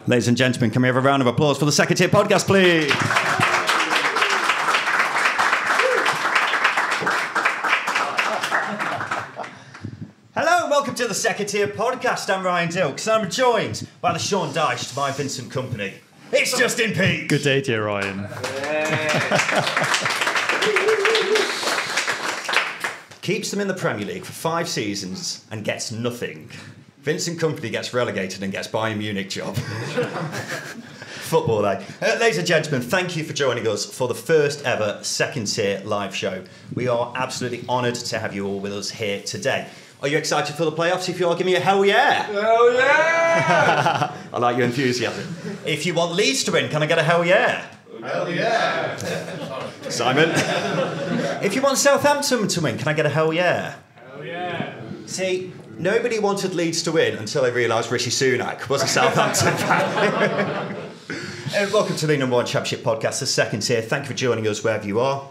Ladies and gentlemen, can we have a round of applause for the Second Tier Podcast, please? Hello and welcome to the Second Tier Podcast. I'm Ryan Dilks. I'm joined by the Sean Dyche to my Vincent company. It's Justin Peake. Good day to you, Ryan. Keeps them in the Premier League for 5 seasons and gets nothing. Vincent Company gets relegated and gets Bayern Munich job. Football, eh? Ladies and gentlemen, thank you for joining us for the first ever Second Tier live show. We are absolutely honoured to have you all with us here today. Are you excited for the playoffs? If you are, give me a hell yeah. Hell yeah! I like your enthusiasm. If you want Leeds to win, can I get a hell yeah? Hell yeah! Simon? If you want Southampton to win, can I get a hell yeah? Hell yeah! See, nobody wanted Leeds to win until they realised Rishi Sunak was a Southampton fan. Welcome to the number 1 championship podcast, the Second Tier. Thank you for joining us wherever you are.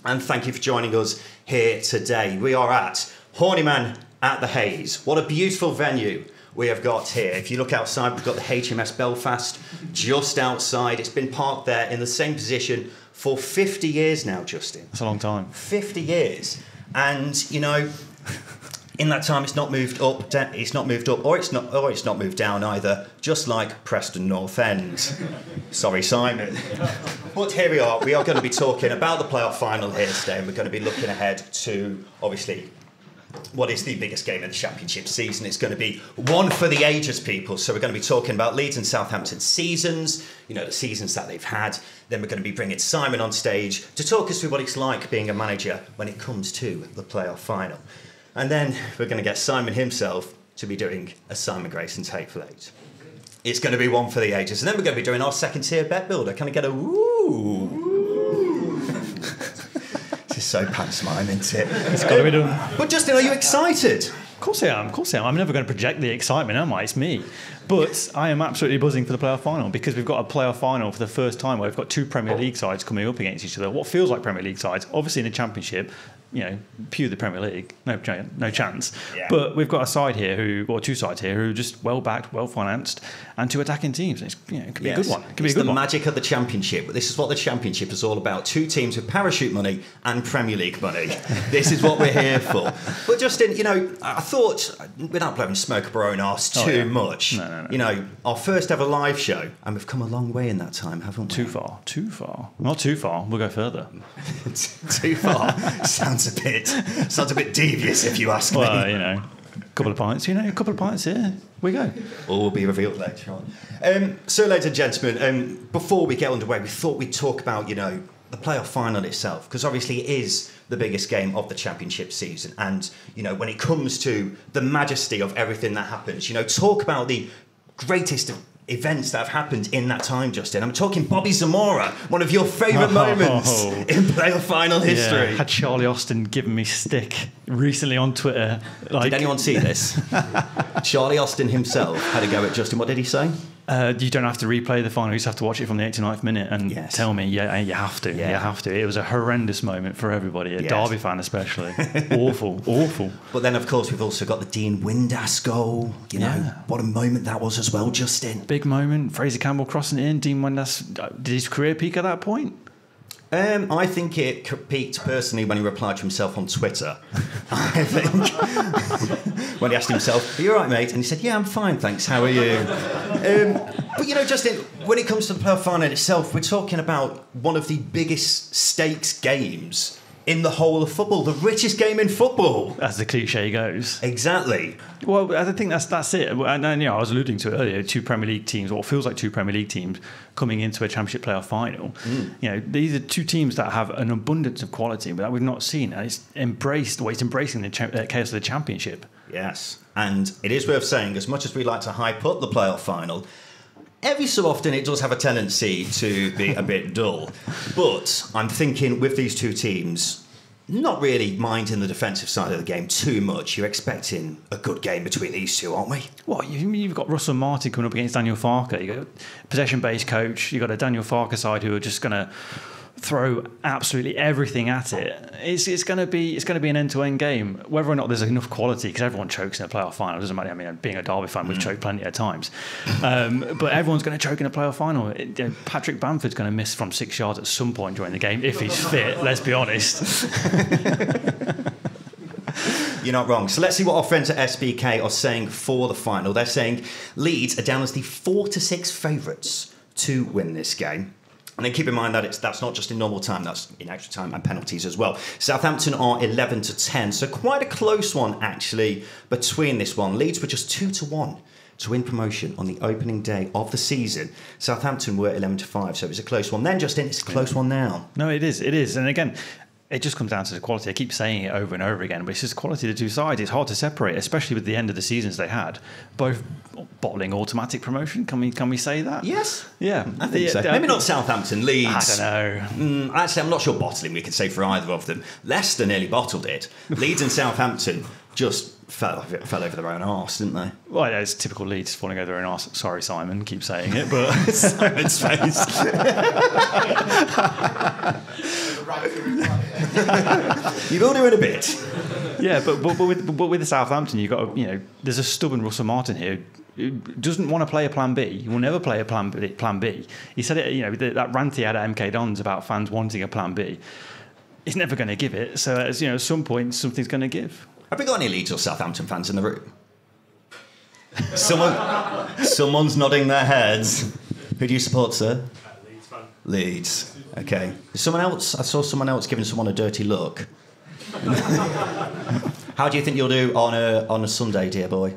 And thank you for joining us here today. We are at Horniman at the Hayes. What a beautiful venue we have got here. If you look outside, we've got the HMS Belfast just outside. It's been parked there in the same position for 50 years now, Justin. That's a long time. 50 years. And, you know, in that time, it's not moved up, or it's not moved down either, just like Preston North End. Sorry, Simon. But here we are. We are going to be talking about the playoff final here today, and we're going to be looking ahead to, obviously, what is the biggest game of the championship season. It's going to be one for the ages, people. So we're going to be talking about Leeds and Southampton seasons, you know, the seasons that they've had. Then we're going to be bringing Simon on stage to talk us through what it's like being a manager when it comes to the playoff final. And then we're going to get Simon himself to be doing a Simon Grayson's Hateful. It's going to be one for the ages. And then we're going to be doing our Second Tier bet builder. Can I get a woo? This is so pantomime, isn't it? It's got to be done. But Justin, are you excited? Of course I am. I'm never going to project the excitement, am I? It's me. But I am absolutely buzzing for the playoff final because we've got a playoff final for the first time where we've got 2 Premier League sides coming up against each other. What feels like Premier League sides, obviously in the Championship, you know, pew the Premier League, no chance. Yeah. But we've got a side here or 2 sides here who are just well backed, well financed, and 2 attacking teams. It's, you know, it could be a good one. It's the magic of the Championship. This is what the Championship is all about. 2 teams with parachute money and Premier League money. This is what we're here for. But Justin, you know, I thought, without blowing smoke up our own arse too much, no. You know, our first ever live show, and we've come a long way in that time, haven't we? Too far. Not too far. We'll go further. Too far. Sounds a bit devious, if you ask me. Well, you know, a couple of pints here. We go. All will be revealed later on. So, ladies and gentlemen, before we get underway, we thought we'd talk about, you know, the playoff final itself, because obviously it is the biggest game of the championship season. And, you know, when it comes to the majesty of everything that happens, you know, talk about the greatest of events that have happened in that time, Justin. I'm talking Bobby Zamora, one of your favourite moments in playoff final history. Yeah, had Charlie Austin given me stick recently on Twitter. Did anyone see this? Charlie Austin himself had a go at Justin. What did he say? You don't have to replay the final. You just have to watch it from the 89th minute and tell me, you have to. Yeah. You have to. It was a horrendous moment for everybody, a Derby fan especially. Awful. But then, of course, we've also got the Dean Windass goal. You know, what a moment that was as well, Justin. Big moment. Fraser Campbell crossing it in. Dean Windass, did his career peak at that point? I think it peaked personally when he replied to himself on Twitter. I think when he asked himself, "Are you all right, mate?" And he said, "Yeah, I'm fine, thanks. How are you?" But you know, Justin, when it comes to the playoff final itself, we're talking about one of the biggest stakes games in the whole of football, the richest game in football, as the cliche goes. Exactly. Well, I think that's it. And you know, I was alluding to it earlier. 2 Premier League teams, or what feels like 2 Premier League teams, coming into a Championship playoff final. You know, these are 2 teams that have an abundance of quality that we've not seen, and it's embracing the chaos of the Championship. Yes, and it is worth saying, as much as we like to hype up the playoff final, every so often it does have a tendency to be a bit dull. But I'm thinking with these 2 teams, not really minding the defensive side of the game too much. You're expecting a good game between these 2, aren't we? Well, you've got Russell Martin coming up against Daniel Farke. You've got a possession-based coach. You've got a Daniel Farke side who are just going to throw absolutely everything at it, it's going to be an end-to-end game. Whether or not there's enough quality, because everyone chokes in a playoff final, doesn't matter. I mean, being a Derby fan, we've choked plenty of times, but everyone's going to choke in a playoff final. Patrick Bamford's going to miss from 6 yards at some point during the game if he's fit. Let's be honest. You're not wrong. So let's see what our friends at SBK are saying for the final. They're saying Leeds are down as the 4-6 favourites to win this game. And then keep in mind that that's not just in normal time, that's in extra time and penalties as well. Southampton are 11-10, so quite a close one actually between this one. Leeds were just 2-1 to win promotion on the opening day of the season. Southampton were 11-5, so it was a close one. Then, Justin, it's a close one now. No, it is. And again, it just comes down to the quality. I keep saying it over and over again, but it's just quality of the two sides. It's hard to separate, especially with the end of the seasons they had. Both bottling automatic promotion. Can we say that? Yes. Yeah. I think so. Maybe not Southampton, Leeds. I don't know. Actually, I'm not sure bottling we could say for either of them. Leicester nearly bottled it. Leeds and Southampton just fell over their own arse, didn't they? Well, yeah, it's typical Leeds falling over their own arse. Sorry, Simon, keep saying it, but... Simon's face. You will do in a bit. Yeah, but with Southampton, you've got there's a stubborn Russell Martin here who doesn't want to play a plan B. He will never play a plan B. He said it, that rant he had at MK Dons about fans wanting a plan B. He's never going to give it. So at some point, something's going to give. Have we got any Leeds or Southampton fans in the room? Someone's nodding their heads. Who do you support, sir? Leeds fan. Leeds. Okay. Someone else? I saw someone else giving someone a dirty look. How do you think you'll do on a Sunday, dear boy?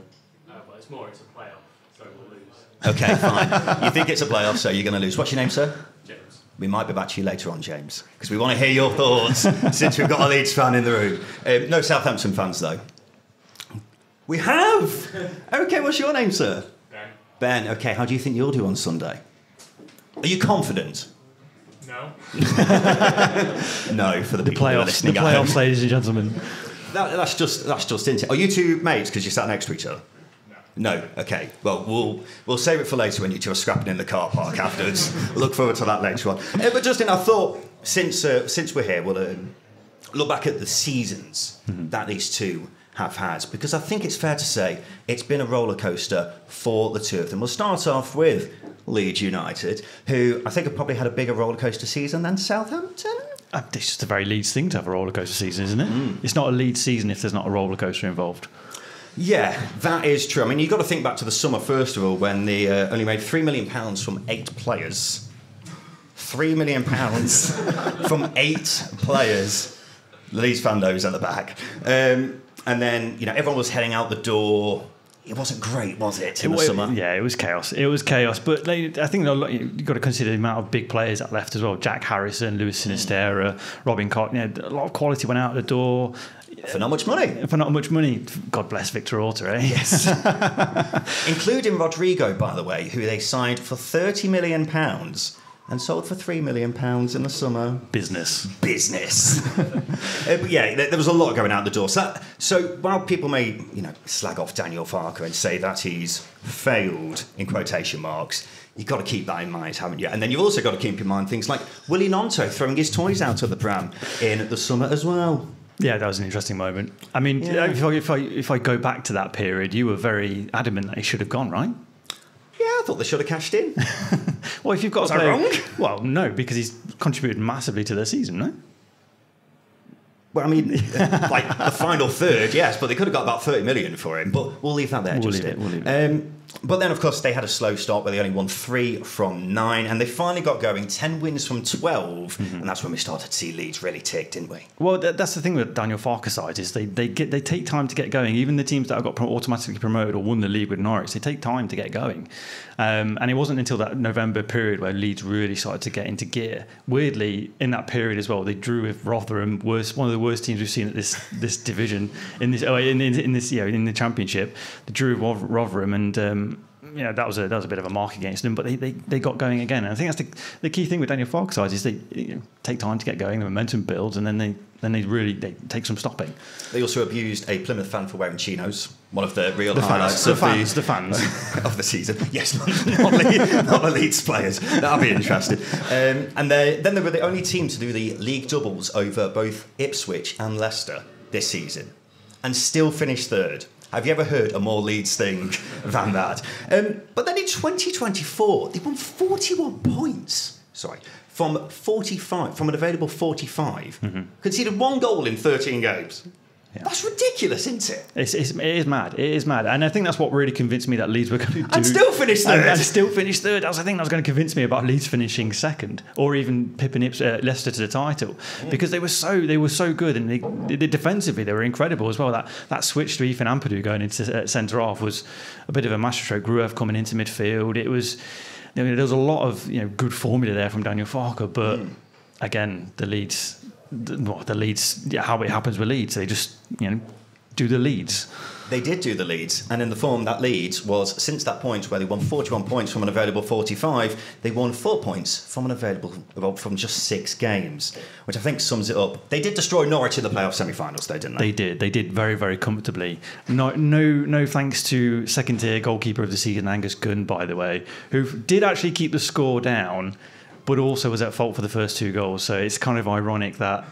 Well, it's a playoff, so we'll lose. Okay, fine. You think it's a playoff, so you're going to lose. What's your name, sir? James. We might be back to you later on, James, because we want to hear your thoughts since we've got a Leeds fan in the room. No Southampton fans, though. We have! Okay, what's your name, sir? Ben. Ben, okay, how do you think you'll do on Sunday? Are you confident? No. No, for the people who are The listening at playoffs, home. ladies and gentlemen. That's just it. Are you two mates because you sat next to each other? No. Okay. Well, we'll save it for later when you two are scrapping in the car park afterwards. We'll look forward to that later on. But Justin, I thought since we're here, we'll look back at the seasons that these two have had, because I think it's fair to say it's been a roller coaster for the two of them. We'll start off with Leeds United, who I think have probably had a bigger roller coaster season than Southampton. It's just a very Leeds thing to have a roller coaster season, isn't it? It's not a Leeds season if there's not a roller coaster involved. Yeah, that is true. I mean, you've got to think back to the summer, first of all, when they only made £3 million from 8 players. £3 million from 8 players. The Leeds fan knows at the back. And then, everyone was heading out the door. It wasn't great, was it, in the summer? Yeah, it was chaos. But I think you've got to consider the amount of big players that left as well. Jack Harrison, Luis Sinisterra, Robin Koch. A lot of quality went out the door. For not much money. For not much money. God bless Victor Orta, eh? Yes. Including Rodrigo, by the way, who they signed for £30 million and sold for £3 million in the summer. Business. But yeah, there was a lot going out the door. So while people may, slag off Daniel Farker and say that he's failed, in quotation marks, you've got to keep that in mind, haven't you? And then you've also got to keep in mind things like Willie Nonto throwing his toys out of the pram in the summer as well. Yeah, that was an interesting moment. I mean, if I go back to that period, you were very adamant that he should have gone, right? Yeah, I thought they should have cashed in. Well, if you've got Was I wrong? Well, no, because he's contributed massively to their season, no? Well, I mean, like the final third, yes, but they could have got about 30 million for him. But we'll leave that there. We'll leave it. But then, of course, they had a slow start where they only won 3 from 9, and they finally got going, 10 wins from 12, and that's when we started to see Leeds really tick, didn't we? Well, that's the thing with Daniel Farker's side is they take time to get going. Even the teams that have got automatically promoted or won the league with Norwich, they take time to get going. And it wasn't until that November period where Leeds really started to get into gear. Weirdly, in that period as well, they drew with Rotherham, one of the worst teams we've seen at this division in the Championship. They drew with Rotherham, and that was a bit of a mark against them, but they got going again. And I think that's the key thing with Daniel Farke's sides is they take time to get going, the momentum builds, and then they really take some stopping. They also abused a Plymouth fan for wearing chinos. One of the real highlights of the fans of the season. Yes, not the Leeds players. That'll be interesting. And then they were the only team to do the league doubles over both Ipswich and Leicester this season, and still finished third. Have you ever heard a more Leeds thing than that? But then in 2024, they won 41 points. Sorry, from an available 45. Mm-hmm. Conceded 1 goal in 13 games. Yeah. That's ridiculous, isn't it? It is mad. It is mad. And I think that's what really convinced me that Leeds were going to do. And still finish third. And still finish third. I think that was going to convince me about Leeds finishing second, or even pipping Leicester to the title, because they were so good, and they defensively they were incredible as well. That switch to Ethan Ampadu going into centre half was a bit of a masterstroke. Gruev coming into midfield. It was there was a lot of good formula there from Daniel Farke, but again the Leeds. How it happens with Leeds, they just do the Leeds. They did do the Leeds, and in the form that Leeds was since that point where they won 41 points from an available 45, they won 4 points from just 6 games, which I think sums it up. They did destroy Norwich in the playoff semi-finals, though, didn't they? They did very, very comfortably. No thanks to second tier goalkeeper of the season Angus Gunn, by the way, who did actually keep the score down, but also was at fault for the first 2 goals. So it's kind of ironic that...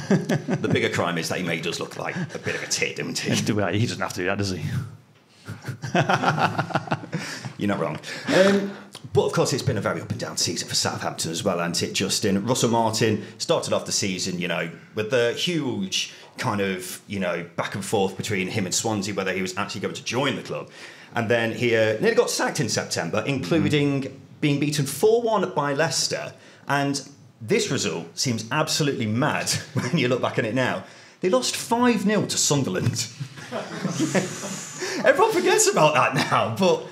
The bigger crime is that he made us look like a bit of a tit, didn't he? He doesn't have to do that, does he? You're not wrong. But of course, it's been a very up and down season for Southampton as well, hasn't it, Justin? Russell Martin started off the season, with the huge kind of, back and forth between him and Swansea, whether he was actually going to join the club. And then he nearly got sacked in September, including... being beaten 4-1 by Leicester, and this result seems absolutely mad when you look back at it now. They lost 5-0 to Sunderland. Everyone forgets about that now, but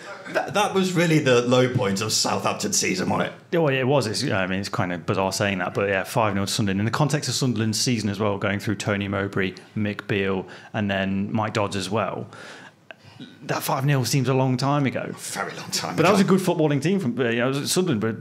that was really the low point of Southampton's season, wasn't it? Well, it was. It's kind of bizarre saying that, but yeah, 5-0 to Sunderland. In the context of Sunderland's season as well, going through Tony Mowbray, Mick Beale, and then Mike Dodds as well. That 5-0 seems a long time ago. Very long time But that was a good footballing team from Sunderland, but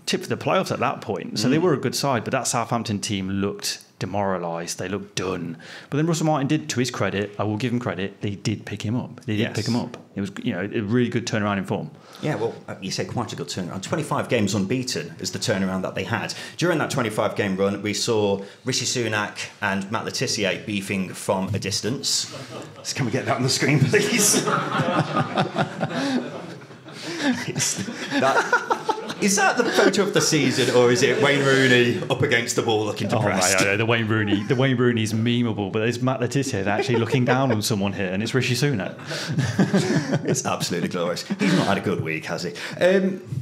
tipped for the playoffs at that point. So they were a good side, but that Southampton team looked demoralised. They looked done. But then Russell Martin did, to his credit, I will give him credit, they did pick him up. They did pick him up. It was a really good turnaround in form. Yeah, well, you say quite a good turnaround. 25 games unbeaten is the turnaround that they had. During that 25-game run, we saw Rishi Sunak and Matt Le Tissier beefing from a distance. Can we get that on the screen, please? Is that the photo of the season, or is it Wayne Rooney up against the wall looking depressed? Oh, the Wayne Rooney's memeable, but there's Matt Le Tissier actually looking down on someone here, and it's Rishi Sunak. It's absolutely glorious. He's not had a good week, has he?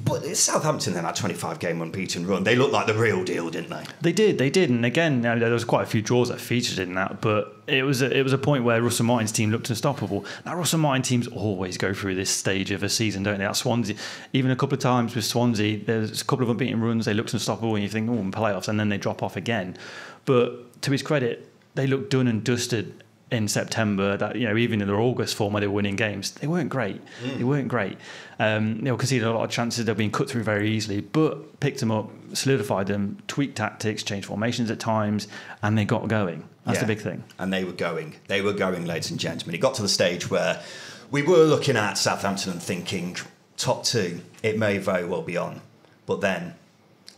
But it's Southampton, then, that 25-game unbeaten run, they looked like the real deal, didn't they? They did, and again, there was quite a few draws that featured in that, but it was a point where Russell Martin's team looked unstoppable. Now, Russell Martin teams always go through this stage of a season, don't they? At Swansea, even a couple of times with Swansea, there's a couple of unbeaten runs, they looked unstoppable, and you think, in playoffs, and then they drop off again. But to his credit, they looked done and dusted in September. That even in their August form where they were winning games, they weren't great. They weren't great. They conceded a lot of chances. They've been cut through very easily, but picked them up, solidified them, tweaked tactics, changed formations at times, and they got going. That's the big thing. And they were going, ladies and gentlemen. It got to the stage where we were looking at Southampton and thinking, top 2, it may very well be on. But then,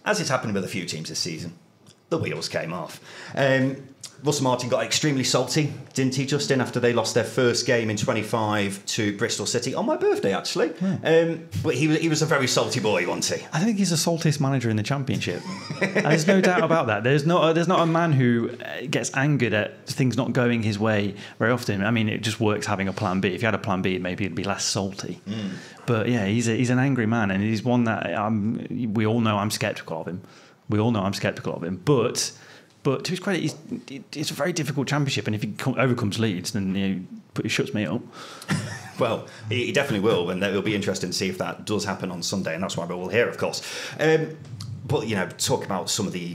as it's happened with a few teams this season, the wheels came off. Russell Martin got extremely salty, didn't he, Justin, after they lost their first game in 25 to Bristol City, on my birthday, actually. But he was a very salty boy, wasn't he? I think he's the saltiest manager in the Championship. There's no doubt about that. There's not a man who gets angered at things not going his way very often. I mean, it just works having a plan B. If you had a plan B, maybe it'd be less salty. But yeah, he's an angry man, and he's one that we all know I'm sceptical of him. But to his credit, it's a very difficult championship, and if he overcomes Leeds, then it shuts me up. Well, he definitely will, and it'll be interesting to see if that does happen on Sunday, and that's why we're all here, of course. But talk about some of the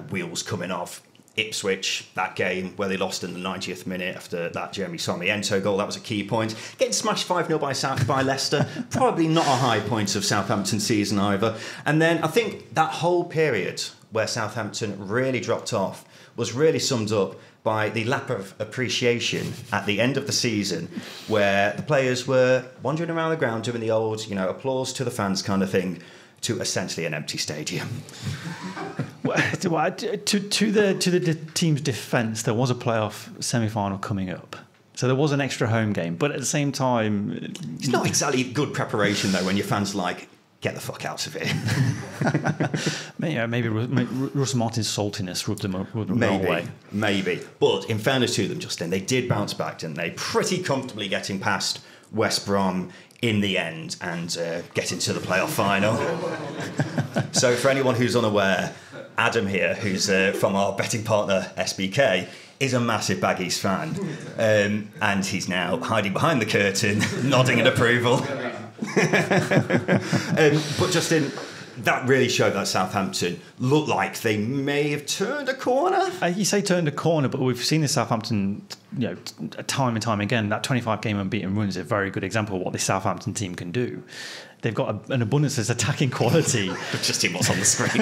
wheels coming off. Ipswich, that game where they lost in the 90th minute after that Jeremy Sarmiento goal, that was a key point. Getting smashed 5-0 by Leicester, probably not a high point of Southampton's season either. And then I think that whole period where Southampton really dropped off was really summed up by the lack of appreciation at the end of the season, where the players were wandering around the ground doing the old, applause to the fans kind of thing, to essentially an empty stadium. To the team's defence, there was a playoff semi-final coming up. So there was an extra home game. But at the same time... It's not exactly good preparation, though, when your fans get the fuck out of here. Maybe Russell Martin's saltiness rubbed them the wrong way. Maybe. But in fairness to them, Justin, they did bounce back, didn't they? Pretty comfortably getting past West Brom in the end and getting to the playoff final. So for anyone who's unaware, Adam here, who's from our betting partner SBK, is a massive Baggies fan. And he's now hiding behind the curtain, nodding in approval. But Justin, that really showed that Southampton looked like they may have turned a corner. You say turned a corner, but we've seen the Southampton, time and time again. That 25-game unbeaten run is a very good example of what this Southampton team can do. They've got an abundance of attacking quality. Just in what's on the screen.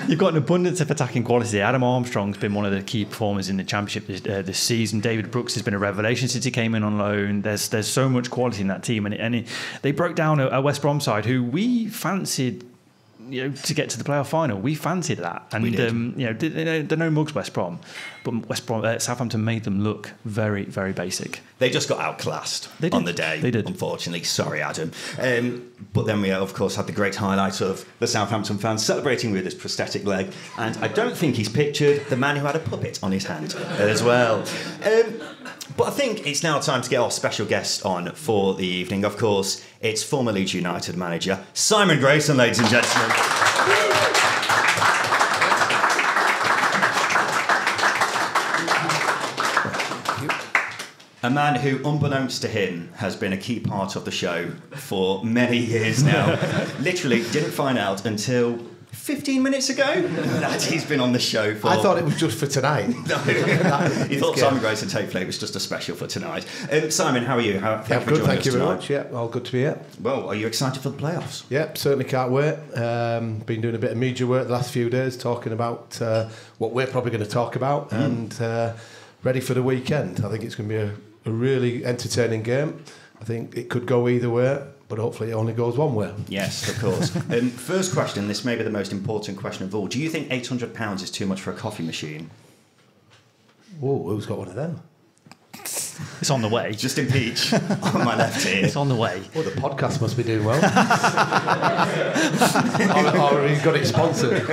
You've got an abundance of attacking quality. Adam Armstrong's been one of the key performers in the Championship this season. David Brooks has been a revelation since he came in on loan. There's so much quality in that team. And they broke down a West Brom side who we fancied to get to the playoff final. We fancied that. And, they're no mugs, West Brom. But Southampton made them look very, very basic. They just got outclassed on the day, they did. Unfortunately. Sorry, Adam. But then we, of course, had the great highlight of the Southampton fans celebrating with his prosthetic leg. And I don't think he's pictured the man who had a puppet on his hand as well. But I think it's now time to get our special guest on for the evening. Of course, it's former Leeds United manager Simon Grayson, ladies and gentlemen. A man who, unbeknownst to him, has been a key part of the show for many years now. Literally didn't find out until 15 minutes ago that he's been on the show for... I thought it was just for tonight. No, he thought Simon Grayson's Hateful was just a special for tonight. Simon, how are you? Thank you very much. Yeah, all good to be here. Well, are you excited for the playoffs? Yeah, certainly can't wait. Been doing a bit of media work the last few days, talking about what we're probably going to talk about, and ready for the weekend. I think it's going to be a really entertaining game. I think it could go either way, but hopefully it only goes one way. Yes, of course. First question, this may be the most important question of all. Do you think £800 is too much for a coffee machine? Whoa, who's got one of them? It's on the way. Just impeach on my left here. It's on the way. Oh, the podcast must be doing well. or he's got it sponsored.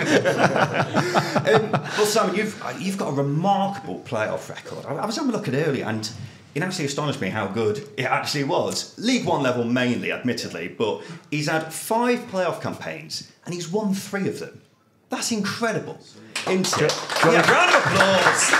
Well, Simon, you've got a remarkable playoff record. I was having a look at it earlier, and it actually astonished me how good it actually was. League One level mainly, admittedly, but he's had 5 playoff campaigns, and he's won 3 of them. That's incredible. Round of applause.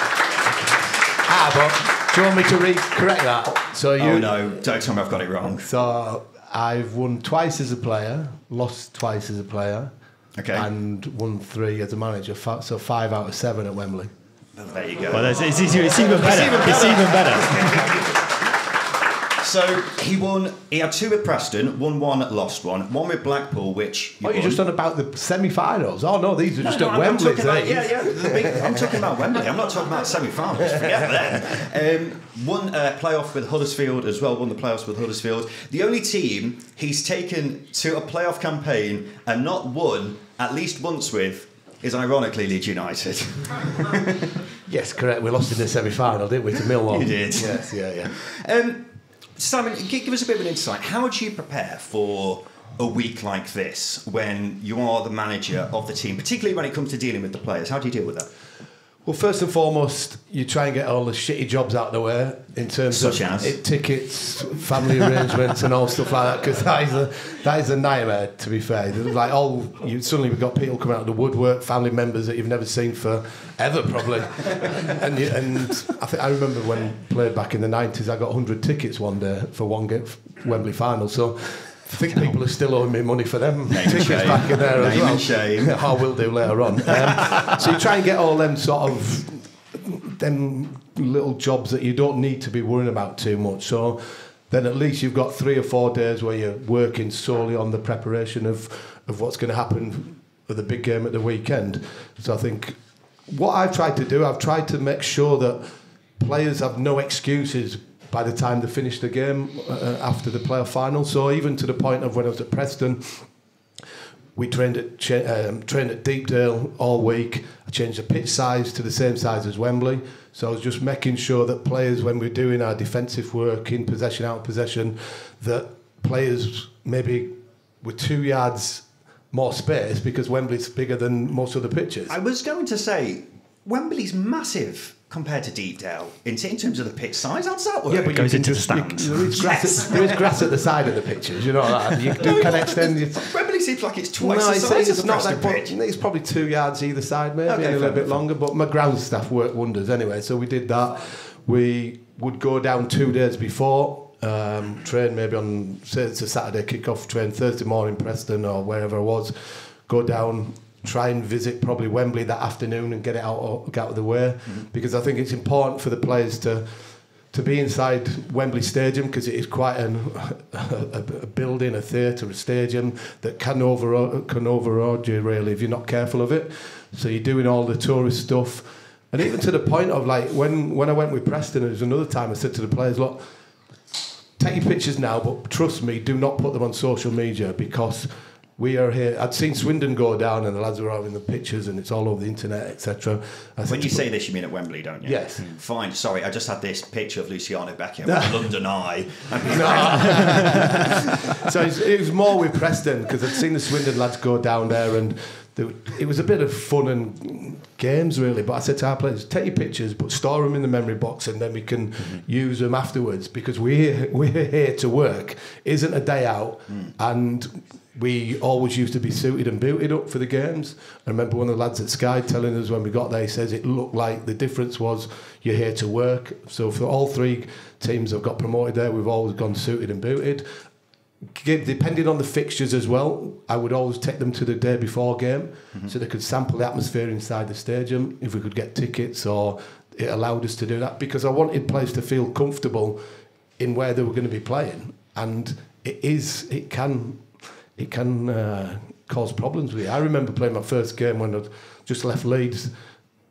But do you want me to correct that? Oh no, don't tell me I've got it wrong. So I've won twice as a player, lost twice as a player, and won 3 as a manager. So 5 out of 7 at Wembley. There you go. Well, it's even better. It's even better. So he had 2 with Preston, won 1, lost 1 with Blackpool, which... you're just on about the semi-finals? Oh, no, these are just at Wembley. I'm talking about Wembley. I'm not talking about semi-finals. Forget that. Won a playoff with Huddersfield as well, won the playoffs with Huddersfield. The only team he's taken to a playoff campaign and not won at least once with is ironically Leeds United. Yes, correct. We lost in the semi-final, didn't we, to Millwall? You did. Yes, yeah. Simon, give us a bit of an insight. How do you prepare for a week like this when you are the manager of the team, particularly when it comes to dealing with the players? How do you deal with that? Well, first and foremost, you try and get all the shitty jobs out of the way in terms of tickets, family arrangements, and all stuff like that. Because that is a nightmare. To be fair, suddenly we've got people coming out of the woodwork, family members that you've never seen for ever probably. and I remember when I played back in the 90s, I got 100 tickets one day for one Wembley final. So think people are still owing me money for them Name tickets shame. back in there as Name well. and shame. I will do later on. So you try and get all them sort of them little jobs that you don't need to be worrying about too much. So then at least you've got 3 or 4 days where you're working solely on the preparation of what's going to happen for the big game at the weekend. So I think what I've tried to do, I've tried to make sure that players have no excuses by the time they finish the game after the playoff final. So even to the point of when I was at Preston, we trained at Deepdale all week. I changed the pitch size to the same size as Wembley. So I was just making sure that players, when we're doing our defensive work in possession, out of possession, that players maybe with 2 yards more space, because Wembley's bigger than most other pitches. I was going to say, Wembley's massive compared to Deepdale in terms of the pitch size. How does that work? Yeah, but goes you into can the stands. there is grass at the side of the pitches, you know that. You can extend your... Wembley seems like it's twice No, the size it's of the not Preston that, pitch. it's probably 2 yards either side, maybe, Okay, and a little fair bit longer. But my ground staff worked wonders anyway, so we did that. We would go down 2 days before, train maybe on, say it's a Saturday kick-off, train Thursday morning Preston or wherever I was, go down, try and visit probably Wembley that afternoon and get out of the way, because I think it's important for the players to be inside Wembley Stadium, because it is quite a building, a theatre, a stadium that can overawed you really if you're not careful of it. So you're doing all the tourist stuff, and even to the point of like when I went with Preston, there was another time I said to the players, look, take your pictures now, but trust me, do not put them on social media, because we are here. I'd seen Swindon go down and the lads were having the pictures and it's all over the internet, etc. When you say this, you mean at Wembley, don't you? Yes. Fine. Sorry, I just had this picture of Luciano Becchio with a London Eye. So it was more with Preston, because I'd seen the Swindon lads go down there and it was a bit of fun and games really. But I said to our players, take your pictures but store them in the memory box and then we can use them afterwards, because we're here to work. Isn't a day out, and we always used to be suited and booted up for the games. I remember one of the lads at Sky telling us when we got there, he says it looked like the difference was you're here to work. So for all 3 teams that got promoted there, we've always gone suited and booted. Depending on the fixtures as well, I would always take them to the day before game, so they could sample the atmosphere inside the stadium, if we could get tickets, or it allowed us to do that, because I wanted players to feel comfortable in where they were going to be playing. And it can cause problems with you. I remember playing my first game when I'd just left Leeds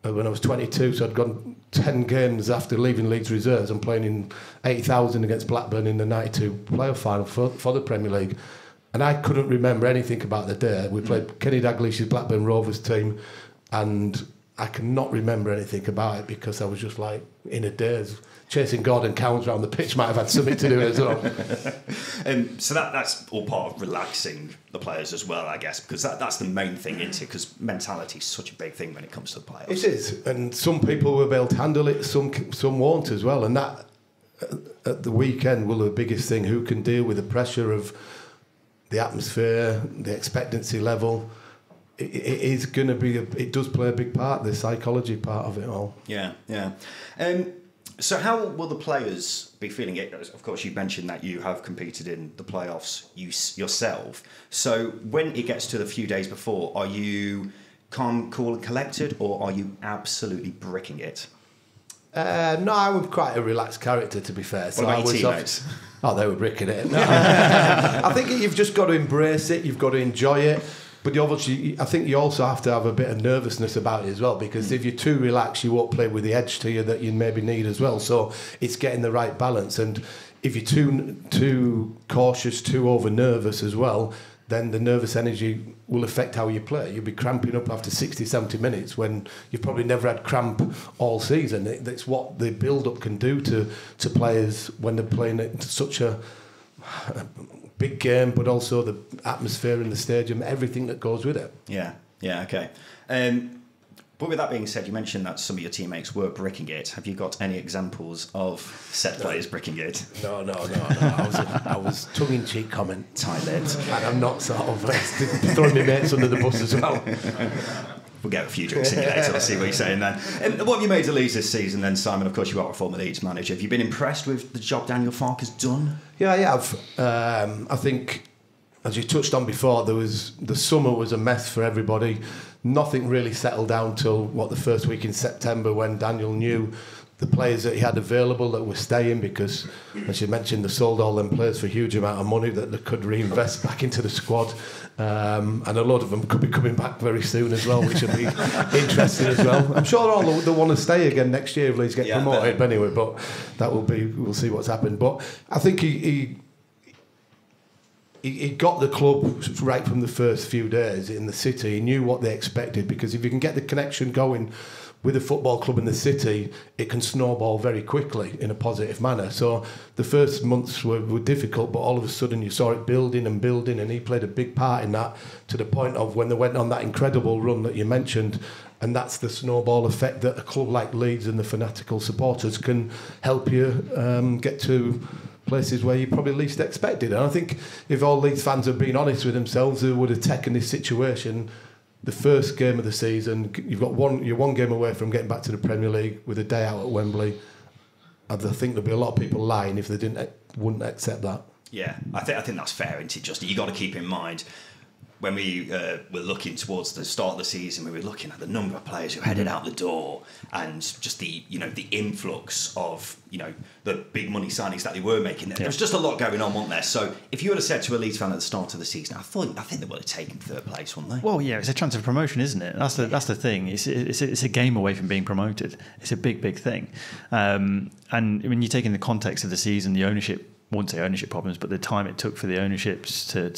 when I was 22, so I'd gone 10 games after leaving Leeds reserves and playing in 80,000 against Blackburn in the 92 playoff final for the Premier League. And I couldn't remember anything about the day. We played Kenny Dalglish's Blackburn Rovers team, and I cannot remember anything about it because I was just like in a daze. Chasing Gordon Cowans around the pitch might have had something to do as well. So that's all part of relaxing the players as well, I guess, because that's the main thing, isn't it? Because mentality is such a big thing when it comes to the playoffs. It is, and some people will be able to handle it, some won't as well. And that, at the weekend, will be the biggest thing. Who can deal with the pressure of the atmosphere, the expectancy level? It is going to be, it does play a big part, the psychology part of it all. Yeah. So how will the players be feeling it? Of course, you mentioned that you have competed in the playoffs yourself. So when it gets to the few days before, are you calm, cool and collected, or are you absolutely bricking it? No, I was quite a relaxed character, to be fair. So what about your teammates? They were bricking it. No. I think you've just got to embrace it, you've got to enjoy it. But obviously, I think you also have to have a bit of nervousness about it as well, because if you're too relaxed, you won't play with the edge to you that you maybe need as well. So it's getting the right balance. And if you're too cautious, too over nervous as well, then the nervous energy will affect how you play. You'll be cramping up after 60, 70 minutes when you've probably never had cramp all season. That's what the build-up can do to players when they're playing at such a big game, but also the atmosphere in the stadium, everything that goes with it. Yeah, okay. But with that being said, you mentioned that some of your teammates were bricking it. Have you got any examples of set players bricking it? No. I was tongue-in-cheek comment. Tight-lipped. And I'm not sort of throwing my mates under the bus as well. We'll get a few drinks in you later. I'll see what you're saying then. What have you made of Leeds this season then, Simon? Of course, you are a former Leeds manager. Have you been impressed with the job Daniel Farke has done? Yeah, I have. I think as you touched on before, the summer was a mess for everybody. Nothing really settled down till the first week in September, when Daniel knew the players that he had available that were staying, because, as you mentioned, they sold all them players for a huge amount of money that they could reinvest back into the squad. And a lot of them could be coming back very soon as well, which would be interesting as well. I'm sure they'll want to stay again next year if Leeds get promoted. But anyway, that will be, we'll see what's happened. But I think he got the club right from the first few days in the city. He knew what they expected, because if you can get the connection going with a football club in the city, it can snowball very quickly in a positive manner. So the first months were difficult, but all of a sudden you saw it building and building, and he played a big part in that, to the point of when they went on that incredible run that you mentioned. And that's the snowball effect that a club like Leeds and the fanatical supporters can help you get to places where you probably least expected. And I think if all Leeds fans had been honest with themselves, they would have taken this situation, the first game of the season, you're one game away from getting back to the Premier League with a day out at Wembley. I think there'd be a lot of people lying if they wouldn't accept that. Yeah, I think that's fair, isn't it, Justin? You got to keep in mind, when we were looking towards the start of the season, we were looking at the number of players who headed out the door, and just the influx of the big money signings that they were making. There was just a lot going on, wasn't there? So if you would have said to a Leeds fan at the start of the season, I think they would have taken third place, wouldn't they? Well, yeah, it's a chance of promotion, isn't it? That's the thing. It's a game away from being promoted. It's a big thing. And when you take in the context of the season, the ownership, I wouldn't say ownership problems, but the time it took for the ownerships to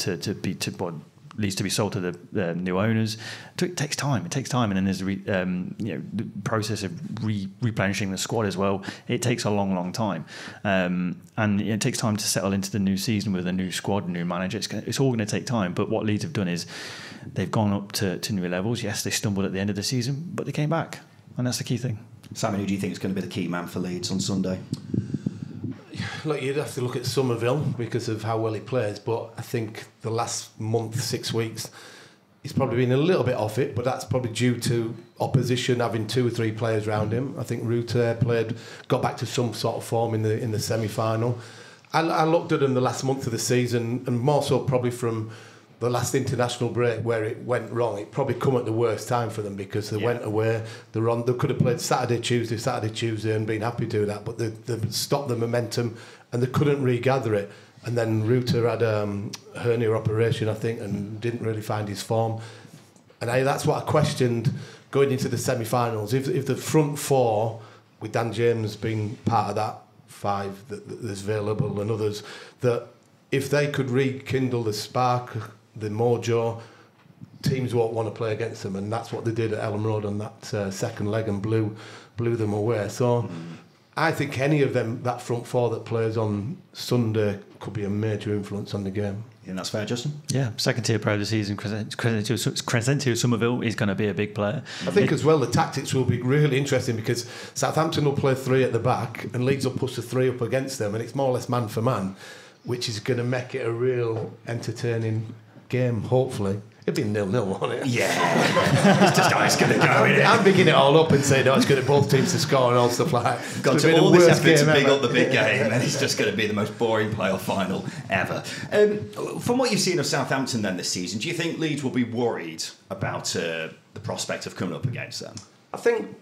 Leeds to be sold to the new owners. It takes time. And then there's the process of replenishing the squad as well. It takes a long time, and it takes time to settle into the new season with a new squad, new manager. It's all going to take time. But what Leeds have done is they've gone up to new levels. Yes, they stumbled at the end of the season, but they came back, and that's the key thing. Simon, who do you think is going to be the key man for Leeds on Sunday? Look, you'd have to look at Somerville because of how well he plays, but I think the last month, 6 weeks, he's probably been a little bit off it, but that's probably due to opposition having 2 or 3 players around him. I think Rutter got back to some sort of form in the semi-final. I looked at him the last month of the season, and more so probably from the last international break where it went wrong. It probably come at the worst time for them, because they went away. They could have played Saturday, Tuesday, and been happy to do that, but they stopped the momentum and they couldn't regather it. And then Rutter had a hernia operation, I think, and didn't really find his form. And that's what I questioned going into the semi-finals. If the front 4, with Dan James being part of that 5 that's available, and others, that if they could rekindle the spark, the mojo, teams won't want to play against them, and that's what they did at Elland Road on that second leg, and blew them away. So I think any of them, that front 4 that plays on Sunday, could be a major influence on the game. And that's fair, Justin? Yeah, second tier player of the season, Crescentio Somerville is going to be a big player. I think as well the tactics will be really interesting, because Southampton will play 3 at the back and Leeds will push the 3 up against them, and it's more or less man for man, which is going to make it a real entertaining game, hopefully. It'd be 0-0, won't it? Yeah. It's just how it's going to go, I'm bigging it all up and saying, it's going to both teams to score and all stuff like that. Gone to all this effort to big up the big game, and it's just going to be the most boring playoff final ever. From what you've seen of Southampton then this season, do you think Leeds will be worried about the prospect of coming up against them? I think,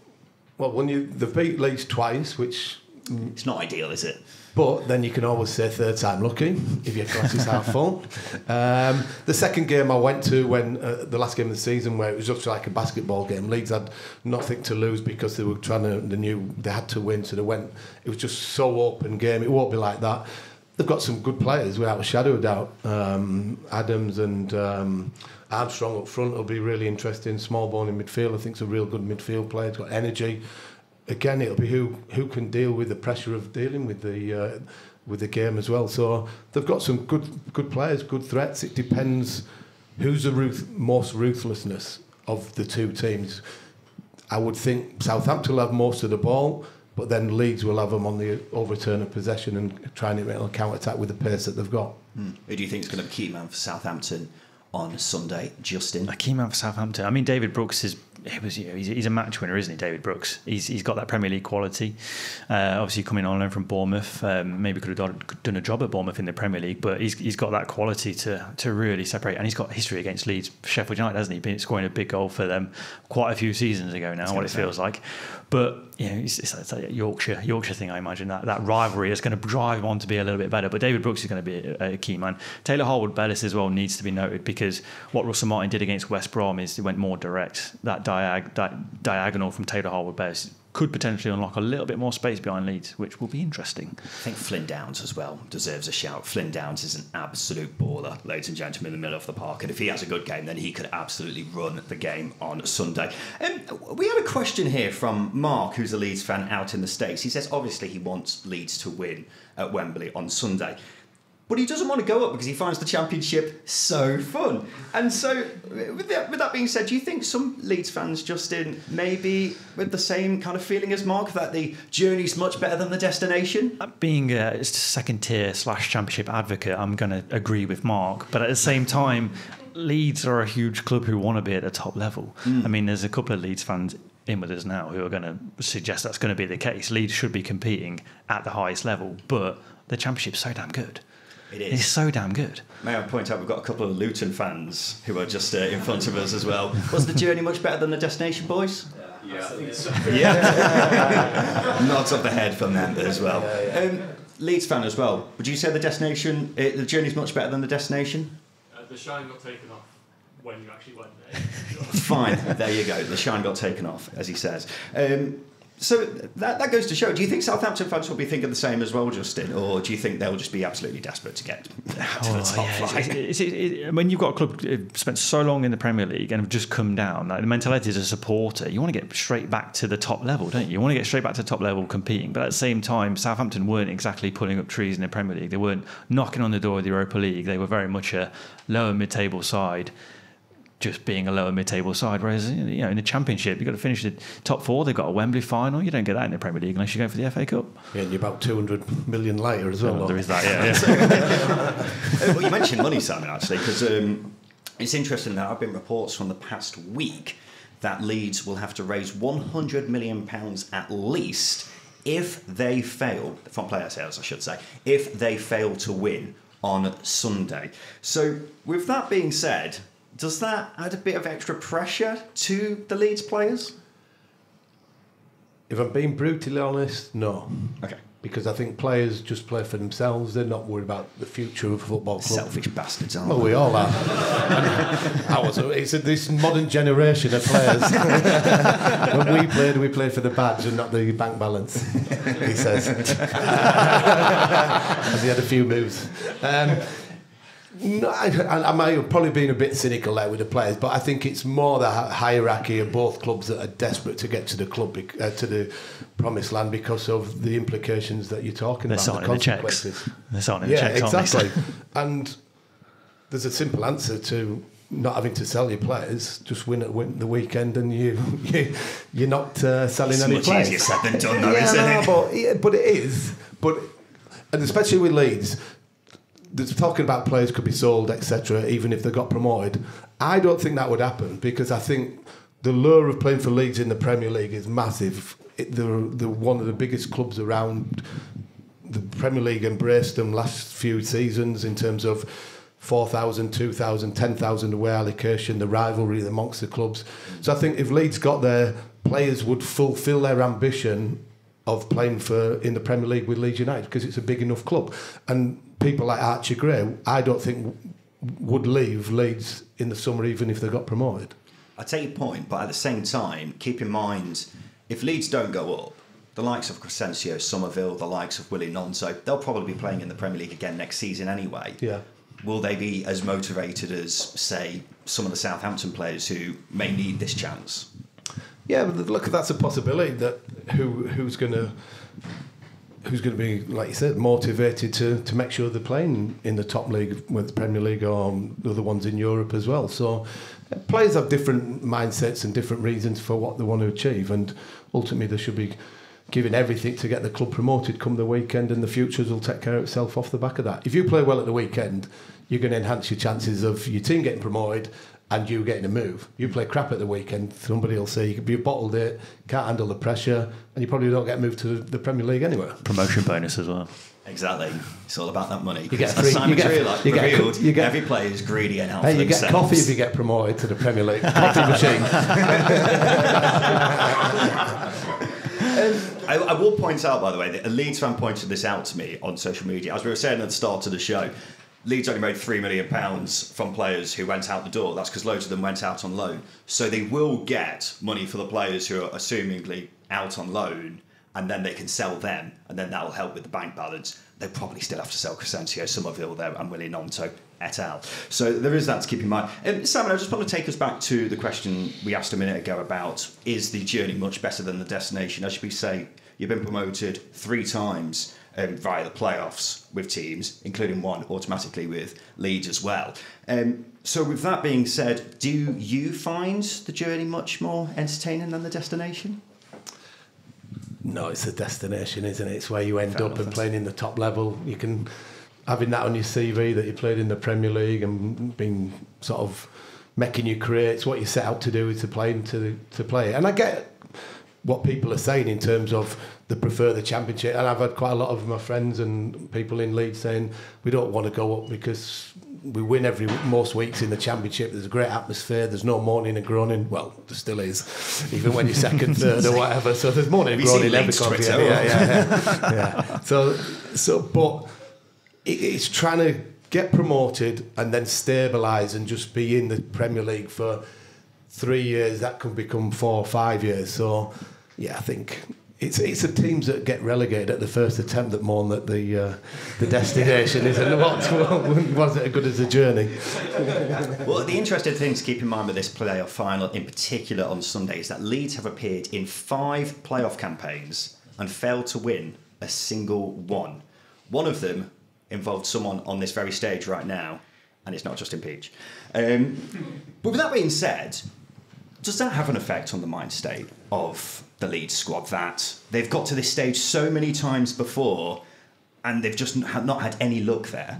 when they've beat Leeds twice, which... It's not ideal, is it? But then you can always say third time lucky if your glass is half full. The second game I went to, when the last game of the season, where it was just like a basketball game, Leeds had nothing to lose because they were they knew they had to win, so they went. It was just so open game. It won't be like that. They've got some good players without a shadow of doubt. Adams and Armstrong up front will be really interesting. Smallbone in midfield, I think, is a real good midfield player. He's got energy. Again, it'll be who can deal with the pressure of dealing with the game as well. So they've got some good players, good threats. It depends who's the most ruthlessness of the 2 teams. I would think Southampton will have most of the ball, but then Leeds will have them on the overturn of possession and trying to counter-attack with the pace that they've got. Who do you think is going to be key man for Southampton on Sunday, Justin? A key man for Southampton. I mean, David Brooks is he's a match winner, isn't he, David Brooks? He's got that Premier League quality. Obviously, coming on loan from Bournemouth, maybe could have done a job at Bournemouth in the Premier League, but he's got that quality to really separate. And he's got history against Leeds, Sheffield United, hasn't he? Been scoring a big goal for them quite a few seasons ago now. What it feels like, but it's a Yorkshire thing. I imagine that rivalry is going to drive him on to be a little bit better. But David Brooks is going to be a key man. Taylor Harwood-Bellis as well needs to be noted, because what Russell Martin did against West Brom is he went more direct. That diagonal from Taylor Harwood-Bellis could potentially unlock a little bit more space behind Leeds, which will be interesting. I think Flynn Downs as well deserves a shout. Flynn Downs is an absolute baller, ladies and gentlemen, in the middle of the park. And if he has a good game, then he could absolutely run the game on Sunday. We had a question here from Mark, who's a Leeds fan out in the States. He says, obviously, he wants Leeds to win at Wembley on Sunday. But he doesn't want to go up because he finds the Championship so fun. And so, with that being said, do you think some Leeds fans, Justin, maybe with the same kind of feeling as Mark, that the journey's much better than the destination? Being a second-tier / Championship advocate, I'm going to agree with Mark. But at the same time, Leeds are a huge club who want to be at the top level. I mean, there's a couple of Leeds fans in with us now who are going to suggest that's going to be the case. Leeds should be competing at the highest level, but the Championship's so damn good. It is. It's so damn good. May I point out we've got a couple of Luton fans who are just in front of us as well. Was the journey much better than the destination, boys? Yeah, I think so. Yeah. Nods of the head from them as well. Leeds fan as well. Would you say the the journey's much better than the destination? The shine got taken off when you actually went there. Fine, there you go. The shine got taken off, as he says. So that goes to show. Do you think Southampton fans will be thinking the same as well, Justin, or do you think they'll just be absolutely desperate to get to the top flight? When you've got a club who've spent so long in the Premier League and have just come down, like the mentality as a supporter, you want to get straight back to the top level, don't you? You want to get straight back to the top level competing. But at the same time, Southampton weren't exactly pulling up trees in the Premier League. They weren't knocking on the door of the Europa League. They were very much a lower mid-table side, just being a lower mid-table side, whereas in the Championship you've got to finish the top four. They've got a Wembley final. You don't get that in the Premier League unless you go for the FA Cup. Yeah, and you're about 200 million later as well. There is that, yeah. Well, you mentioned money, Simon, actually, because it's interesting that there have been reports from the past week that Leeds will have to raise £100 million at least if they fail, from player sales, I should say, if they fail to win on Sunday. So, with that being said, does that add a bit of extra pressure to the Leeds players? If I'm being brutally honest, no. Okay. Because I think players just play for themselves. They're not worried about the future of a football club. Selfish bastards, aren't Well, we all are. It's this modern generation of players. When we played for the badge and not the bank balance, he says. As he had a few moves. No, I might have probably been a bit cynical there with the players, but I think it's more the hierarchy of both clubs that are desperate to get to the club, to the promised land, because of the implications that you're talking about. The consequences. They're signing the checks. Yeah, exactly. And there's a simple answer to not having to sell your players. Just win the weekend, and you're not selling any players. It's much easier said than done, though, isn't it? But it is. And especially with Leeds, there's talking about players could be sold, etc., even if they got promoted. I don't think that would happen, because I think the lure of playing for Leeds in the Premier League is massive. They're one of the biggest clubs around. The Premier League embraced them last few seasons in terms of 4,000, 2,000, 10,000 away allocation, the rivalry amongst the clubs. So I think if Leeds got there, players would fulfil their ambition of playing in the Premier League with Leeds United, because it's a big enough club. And people like Archie Gray, I don't think would leave Leeds in the summer even if they got promoted. I take your point, but at the same time, keep in mind, if Leeds don't go up, the likes of Crescencio, Somerville, the likes of Willie Nonso, they'll probably be playing in the Premier League again next season anyway. Yeah. Will they be as motivated as, say, some of the Southampton players who may need this chance? Yeah, but look, that's a possibility. That who's going to be, like you said, motivated to make sure they're playing in the top league, with the Premier League or the other ones in Europe as well. So players have different mindsets and different reasons for what they want to achieve, and ultimately they should be giving everything to get the club promoted come the weekend, and the futures will take care of itself off the back of that. If you play well at the weekend, you're going to enhance your chances of your team getting promoted and you getting a move. You play crap at the weekend, somebody will say you bottled it, can't handle the pressure, and you probably don't get moved to the Premier League anyway. Promotion bonus as well. Exactly. It's all about that money. You get free, every player is greedy and out for you themselves. Get coffee if you get promoted to the Premier League. Coffee machine. I will point out, by the way, that a Leeds fan pointed this out to me on social media. As we were saying at the start of the show, Leeds only made £3 million from players who went out the door. That's because loads of them went out on loan. So they will get money for the players who are assumingly out on loan, and then they can sell them, and then that will help with the bank balance. They'll probably still have to sell Crescencio, Somerville there, and Willie Nonto et al. So there is that to keep in mind. Simon, I just want to take us back to the question we asked a minute ago about, is the journey much better than the destination? As we say, you've been promoted 3 times via the playoffs with teams, including one automatically with Leeds as well. So with that being said, do you find the journey much more entertaining than the destination? No, it's the destination, isn't it? It's where you end up and playing in the top level. You can having that on your CV that you played in the Premier League and been sort of making your career. It's what you set out to do, is to play to play. And I get what people are saying in terms of they prefer the Championship. And I've had quite a lot of my friends and people in Leeds saying we don't want to go up because we win most weeks in the Championship. There's a great atmosphere. There's no moaning and groaning. Well, there still is, even when you're second, third, or whatever. So there's moaning and groaning every country. Yeah. So, but it's trying to get promoted and then stabilise and just be in the Premier League for 3 years. That could become 4 or 5 years. So, yeah, I think it's the teams that get relegated at the first attempt that mourn that the destination isn't wasn't as good as the journey. Well, the interesting thing to keep in mind with this playoff final, in particular on Sunday, is that Leeds have appeared in 5 playoff campaigns and failed to win a single one. One of them involved someone on this very stage right now, and it's not Justin Peach. But with that being said, does that have an effect on the mind state of the Leeds squad, that they've got to this stage so many times before and they've just not had any luck there?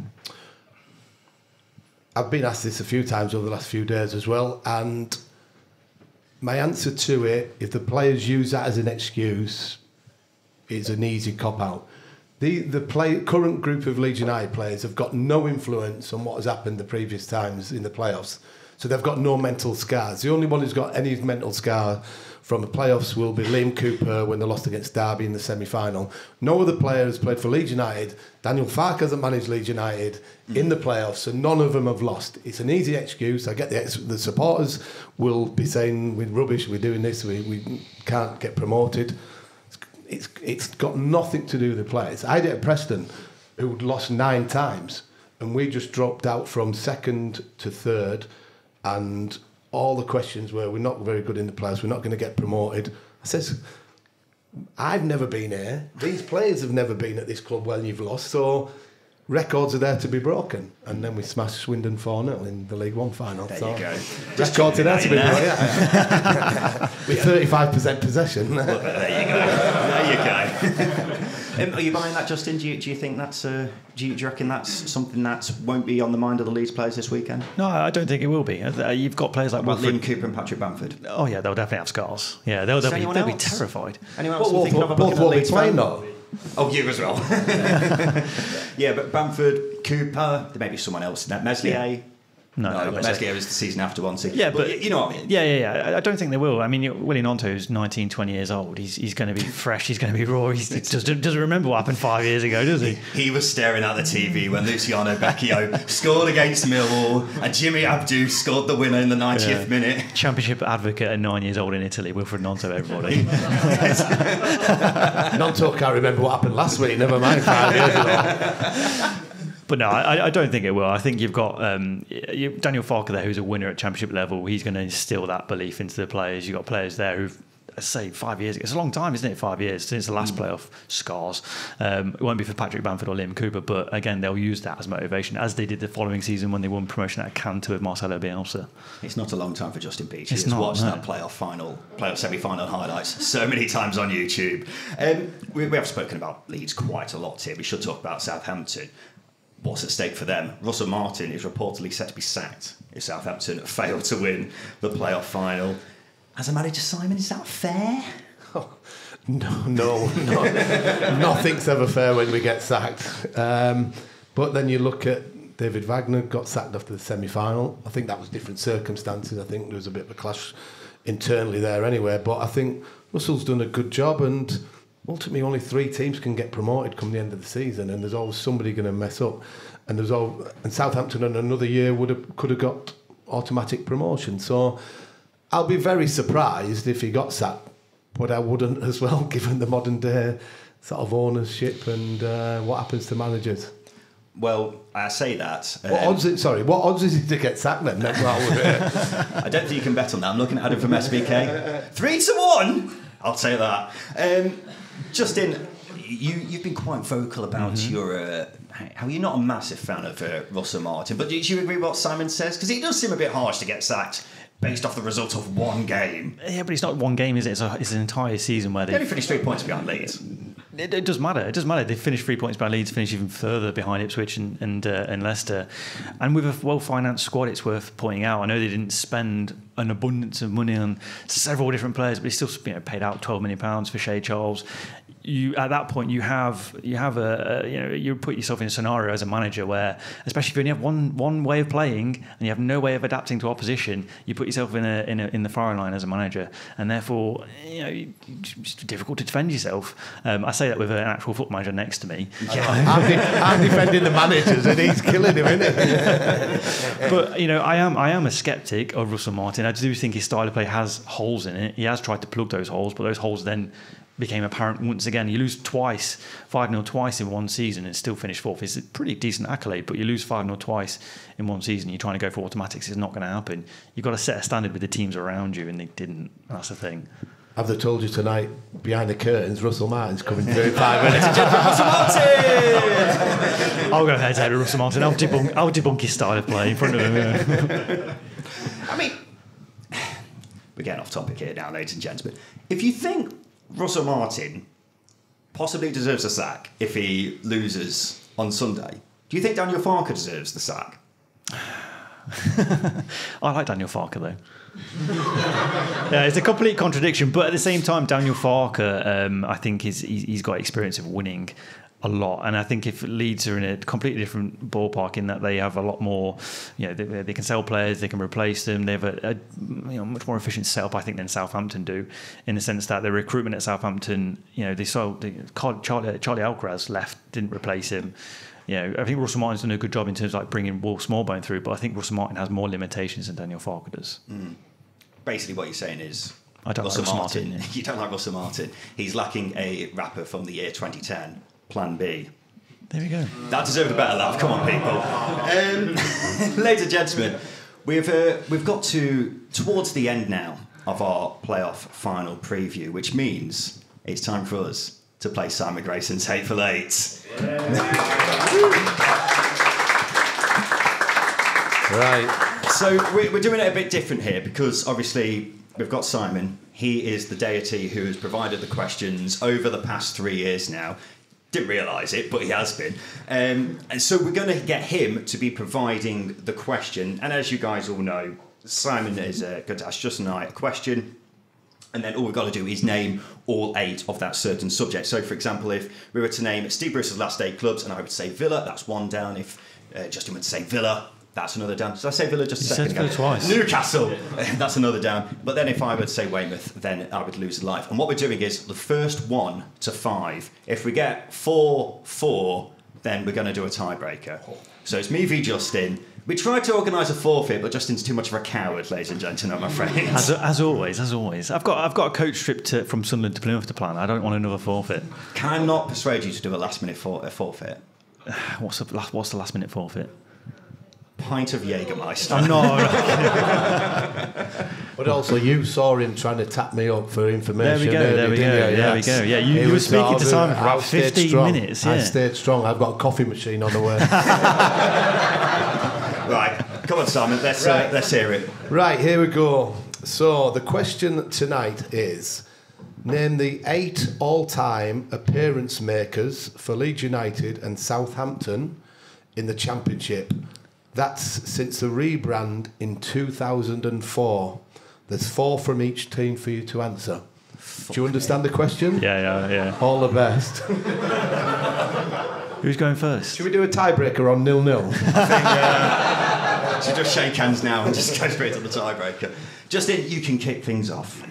I've been asked this a few times over the last few days as well, and my answer to it, if the players use that as an excuse, is an easy cop-out. The current group of Leeds United players have got no influence on what has happened the previous times in the playoffs. So they've got no mental scars. The only one who's got any mental scar from the playoffs will be Liam Cooper when they lost against Derby in the semi-final. No other player has played for Leeds United. Daniel Farke hasn't managed Leeds United in the playoffs, and none of them have lost. It's an easy excuse. I get the supporters will be saying, we're rubbish, we're doing this, we can't get promoted. It's got nothing to do with the players. I did at Preston, who'd lost 9 times, and we just dropped out from second to third, and all the questions were, we're not very good in the playoffs, we're not going to get promoted. I says, I've never been here. These players have never been at this club when you've lost, so records are there to be broken. And then we smashed Swindon 4-0 in the League One final. There you go. Records are there to be broken. Yeah. With 35% possession. Well, there you go. There you go. Are you buying that, Justin? Do you think that's? Do you reckon that's something that won't be on the mind of the Leeds players this weekend? No, I don't think it will be. You've got players like Liam Cooper and Patrick Bamford. Oh yeah, they'll definitely have scars. Yeah, they'll be terrified. Anyone else thinking of a bucket will be Leeds playing fan? though. Oh, you as well. Yeah, but Bamford, Cooper, there may be someone else. Meslier. Yeah. No, Meslier is the season after one. Yeah, but you know what I mean. Yeah. I don't think they will. I mean, Willie Nonto is 19, 20 years old. He's going to be fresh. He's going to be raw. He doesn't remember what happened 5 years ago, does he? He was staring at the TV when Luciano Becchio scored against Millwall and Jimmy Abdu scored the winner in the 90th minute. Championship advocate at 9 years old in Italy, Wilfred Nonto, everybody. Nonto can't remember what happened last week. Never mind 5 years ago. But no, I don't think it will. I think you've got Daniel Farke there, who's a winner at Championship level. He's going to instill that belief into the players. You've got players there who've, let's say, 5 years ago. It's a long time, isn't it? 5 years since the last playoff scars. It won't be for Patrick Bamford or Liam Cooper, but again, they'll use that as motivation, as they did the following season when they won promotion at Cantor with Marcelo Bielsa. It's not a long time for Justin Peach. He's watched that playoff semi-final highlights so many times on YouTube. We have spoken about Leeds quite a lot here. We should talk about Southampton. what's at stake for them? Russell Martin is reportedly set to be sacked if Southampton fail to win the playoff final. As a manager, Simon, is that fair? Oh, no. Nothing's ever fair when we get sacked. But then you look at David Wagner got sacked after the semi-final. I think that was different circumstances. I think there was a bit of a clash internally there anyway. But I think Russell's done a good job, and ultimately only 3 teams can get promoted come the end of the season, and there's always somebody going to mess up. And Southampton in another year could have got automatic promotion. So I'll be very surprised if he got sacked, but I wouldn't as well, given the modern day sort of ownership and what happens to managers. Well, I say that. What odds is it to get sacked then? I don't think you can bet on that. I'm looking at Adam from SBK. 3-1. I'll say that. Justin, you've been quite vocal about your how you're not a massive fan of Russell Martin, but do you agree with what Simon says? Because it does seem a bit harsh to get sacked based off the result of one game. Yeah, but it's not one game, is it? It's an entire season where they only finished 3 points behind Leeds. It does matter. It does matter. They finished 3 points behind Leeds, finished even further behind Ipswich and Leicester. And with a well-financed squad, it's worth pointing out. I know they didn't spend an abundance of money on several different players, but they still paid out £12 million for Shea Charles. At that point, you put yourself in a scenario as a manager where, especially if you only have one way of playing and you have no way of adapting to opposition, you put yourself in the firing line as a manager, and therefore it's difficult to defend yourself. I say that with an actual football manager next to me. I'm defending the managers, and he's killing him, isn't he? But I am a sceptic of Russell Martin. I do think his style of play has holes in it. He has tried to plug those holes, but those holes then became apparent once again. You lose 5-0 twice in one season and still finish 4th. It's a pretty decent accolade, but you lose 5-0 twice in one season, you're trying to go for automatics, it's not going to happen. You've got to set a standard with the teams around you, and they didn't. That's the thing. Have they told you tonight, behind the curtains, Russell Martin's coming through in 5 minutes? Russell Martin! I'll go ahead with Russell Martin. I'll debunk his style of play in front of him. Yeah. I mean, we're getting off topic here now, ladies and gentlemen. If you think Russell Martin possibly deserves a sack if he loses on Sunday, do you think Daniel Farke deserves the sack? I like Daniel Farke, though. Yeah, it's a complete contradiction, but at the same time, Daniel Farke, I think he's got experience of winning a lot, and I think if Leeds are in a completely different ballpark in that they have a lot more, they can sell players, they can replace them, they have a much more efficient setup, I think, than Southampton do, in the sense that the recruitment at Southampton, they sold Charlie Alcaraz left, didn't replace him. I think Russell Martin's done a good job in terms of like bringing Wolf Smallbone through, but I think Russell Martin has more limitations than Daniel Farke does. Basically, what you're saying is I don't Russell like Martin. Martin. You don't like Russell Martin. He's lacking a rapper from the year 2010. Plan B. There we go. That deserved a better laugh. Come on, people. Ladies and gentlemen, we've got towards the end now of our playoff final preview, which means it's time for us to play Simon Grayson's Hateful Eight. Right. So we're doing it a bit different here because obviously we've got Simon. He is the deity who has provided the questions over the past 3 years now. Didn't realise it, but he has been. And so we're going to get him to be providing the question. And as you guys all know, Simon is going to ask Justin and I a question. And then all we've got to do is name all 8 of that certain subject. So, for example, if we were to name Steve Bruce's last 8 clubs and I would say Villa, that's 1 down. If Justin would say Villa, that's another down. Did I say Villa just a second ago? You said Villa twice. Newcastle, that's another down. But then if I were to say Weymouth, then I would lose life. And what we're doing is the first 1 to 5. If we get 4-4, then we're going to do a tiebreaker. So it's me v Justin. We tried to organise a forfeit, but Justin's too much of a coward, ladies and gentlemen, I'm afraid. As always. I've got a coach trip from Sunderland to Plymouth to plan. I don't want another forfeit. Can I not persuade you to do a last-minute forfeit? What's the last-minute forfeit? Pint of Jägermeister. I'm not. But also, you saw him trying to tap me up for information. There we go. Yeah, you were speaking to Simon for about 15 minutes. Yeah. I stayed strong. I've got a coffee machine on the way. Right, come on, Simon. Let's hear it. Right, here we go. So the question tonight is: name the 8 all-time appearance makers for Leeds United and Southampton in the Championship. That's since the rebrand in 2004. There's 4 from each team for you to answer. Do you understand the question? Yeah. All the best. Who's going first? Should we do a tiebreaker on 0-0? I think should just shake hands now and just go straight to the tiebreaker. Justin, you can kick things off.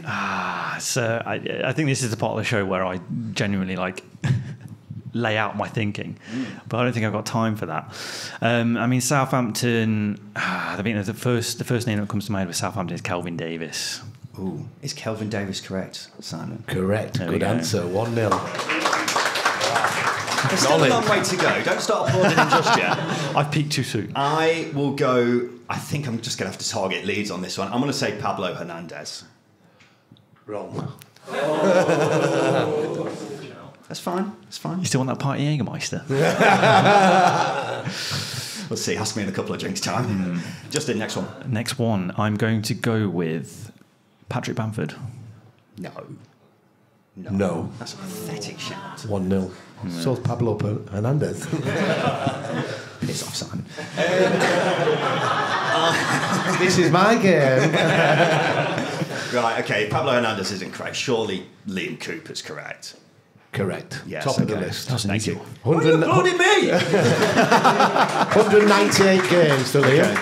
So I think this is the part of the show where I genuinely lay out my thinking, but I don't think I've got time for that. I mean, Southampton. I mean, the first name that comes to mind with Southampton is Kelvin Davis. Ooh, is Kelvin Davis correct, Simon? Correct. Good answer. 1-0. There's still a long way to go. Don't start applauding him just yet. I've peaked too soon. I will go. I think I'm just going to have to target Leeds on this one. I'm going to say Pablo Hernandez. Wrong. That's fine. You still want that party Jägermeister? We'll see. Ask me in a couple of drinks' time. Justin, next one. Next one, I'm going to go with Patrick Bamford. No. That's a pathetic shout. 1-0. So's Pablo Hernandez. Piss off, Simon. This is my game. Right, okay. Pablo Hernandez isn't correct. Surely Liam Cooper's correct. Correct. Yes, Top of the list. Thank you. Why are you applauding me? 198 games to Liam. Okay.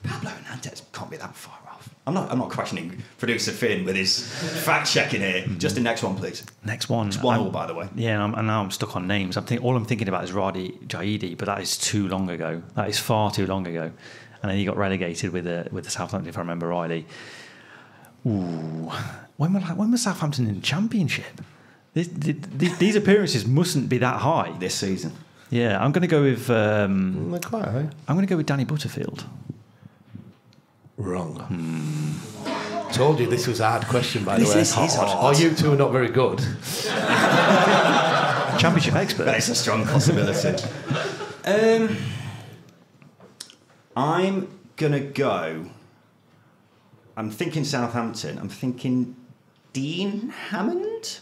Pablo Hernandez can't be that far off. I'm not questioning producer Finn with his fact checking here. Just the next one, please. Next one. It's 1-1, by the way. Yeah, and now I'm stuck on names. All I'm thinking about is Radi Jaidi, but that is too long ago. That is far too long ago. And then he got relegated with the Southampton, if I remember rightly. Ooh, when was Southampton in the Championship? These appearances mustn't be that high this season. Yeah, I'm going to go with. They're quite high. I'm going to go with Danny Butterfield. Wrong. Told you this was a hard question, by the way. This is hard. Oh, you two are not very good. Championship expert. That is a strong possibility. I'm gonna go. I'm thinking Southampton. I'm thinking Dean Hammond.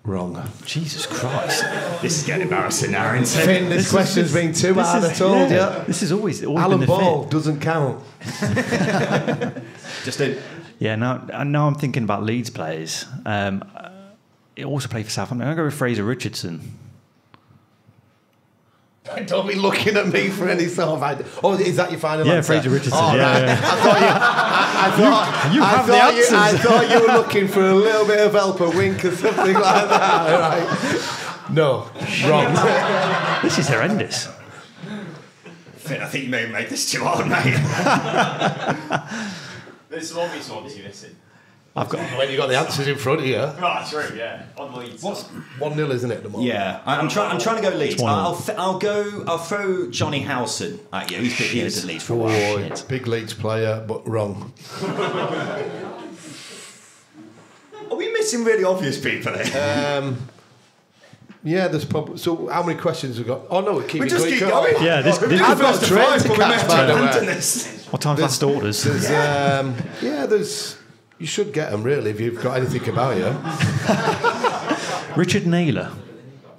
Wrong. Jesus Christ. This is getting embarrassing now, isn't it? Finn, this question's been too hard, I told you. This is always Alan been the Ball fit. doesn't count. Just a... Yeah, now I'm thinking about Leeds players. He also played for Southampton. I'm going to go with Fraser Richardson. Don't be looking at me for any sort of idea. Oh, is that your final answer? Yeah, Fraser Richardson. Oh, yeah, right. yeah. I thought you were looking for a little bit of help, a wink or something like that. Right. No, wrong. This is horrendous. Finn, I think you may have made this too hard, mate. There's some obvious ones you're missing. When you got the answers in front of you. Right, true, yeah. On Leeds. What's 1-0, isn't it, at the moment? Yeah, I'm trying to go Leeds. I'll throw Johnny Howson at you. He was at Leeds for a while. Oh, big Leeds player, but wrong. Are we missing really obvious people here? Yeah, there's probably. So, how many questions have we got? Oh no, we keep just keep going. Yeah, I've got a train to catch, by the way. What time's last orders? There's. You should get them, really, if you've got anything about you. Richard Naylor.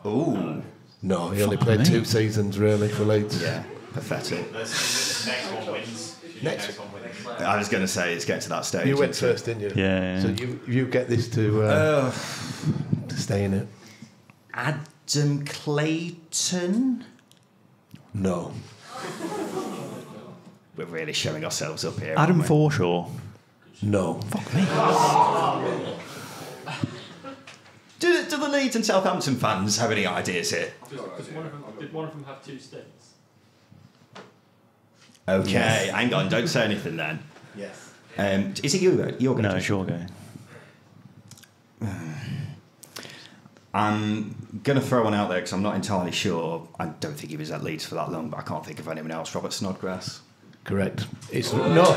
Ooh. No, he only played 2 seasons, really, for Leeds. Yeah, pathetic. Next one wins. Next one wins. I was going to say, it's getting to that stage. You went first, didn't you? Yeah. So you get this to stay in it. Adam Clayton? No. We're really showing ourselves up here. Adam aren't we? Forshaw. No. Fuck me. Do the Leeds and Southampton fans have any ideas here? Did one of them have 2 stints? Okay, Yes. hang on, don't say anything then. Yes. Is it you? You're going to No, sure go. I'm going to throw one out there because I'm not entirely sure. I don't think he was at Leeds for that long, but I can't think of anyone else. Robert Snodgrass. Correct. It's no.